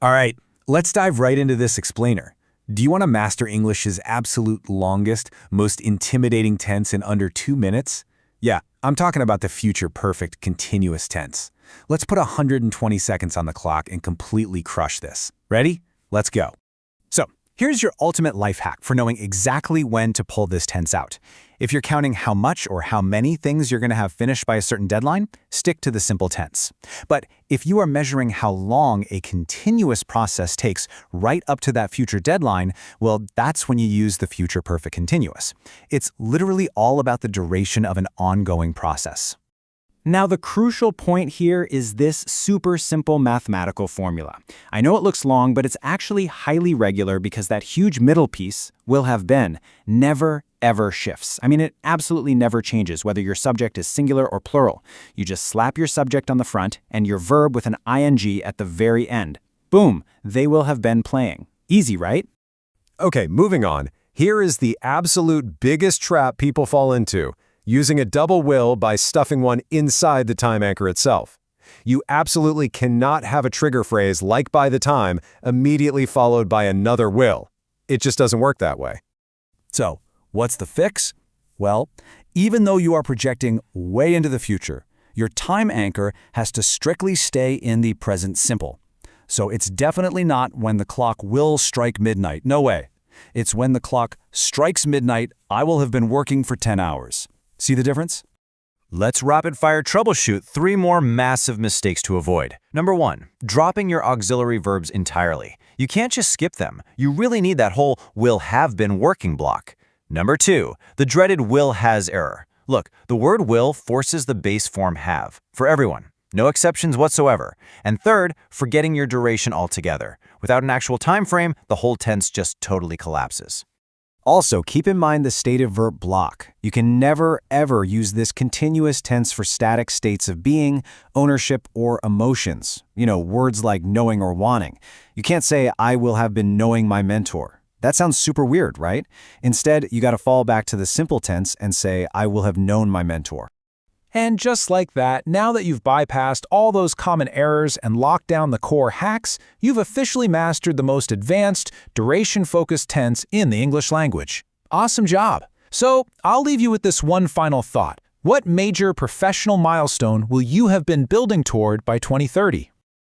All right, let's dive right into this explainer. Do you want to master English's absolute longest, most intimidating tense in under 2 minutes? Yeah, I'm talking about the future perfect continuous tense. Let's put 120 seconds on the clock and completely crush this. Ready? Let's go. So, here's your ultimate life hack for knowing exactly when to pull this tense out. If you're counting how much or how many things you're going to have finished by a certain deadline, stick to the simple tense. But if you are measuring how long a continuous process takes right up to that future deadline, well, that's when you use the future perfect continuous. It's literally all about the duration of an ongoing process. Now, the crucial point here is this super simple mathematical formula. I know it looks long, but it's actually highly regular because that huge middle piece, will have been, never, ever shifts. I mean, it absolutely never changes, whether your subject is singular or plural. You just slap your subject on the front and your verb with an ing at the very end. Boom, they will have been playing. Easy, right? Okay, moving on. Here is the absolute biggest trap people fall into. Using a double will by stuffing one inside the time anchor itself. You absolutely cannot have a trigger phrase like by the time immediately followed by another will. It just doesn't work that way. So, what's the fix? Well, even though you are projecting way into the future, your time anchor has to strictly stay in the present simple. So it's definitely not when the clock will strike midnight. No way. It's when the clock strikes midnight, I will have been working for 10 hours. See the difference? Let's rapid-fire troubleshoot 3 more massive mistakes to avoid. Number 1, dropping your auxiliary verbs entirely. You can't just skip them. You really need that whole will have been working block. Number 2, the dreaded will has error. Look, the word will forces the base form have for everyone. No exceptions whatsoever. And third, forgetting your duration altogether. Without an actual time frame, the whole tense just totally collapses. Also, keep in mind the stative verb block. You can never, ever use this continuous tense for static states of being, ownership, or emotions. You know, words like knowing or wanting. You can't say, I will have been knowing my mentor. That sounds super weird, right? Instead, you got to fall back to the simple tense and say, I will have known my mentor. And just like that, now that you've bypassed all those common errors and locked down the core hacks, you've officially mastered the most advanced, duration-focused tense in the English language. Awesome job! So, I'll leave you with this one final thought. What major professional milestone will you have been building toward by 2030?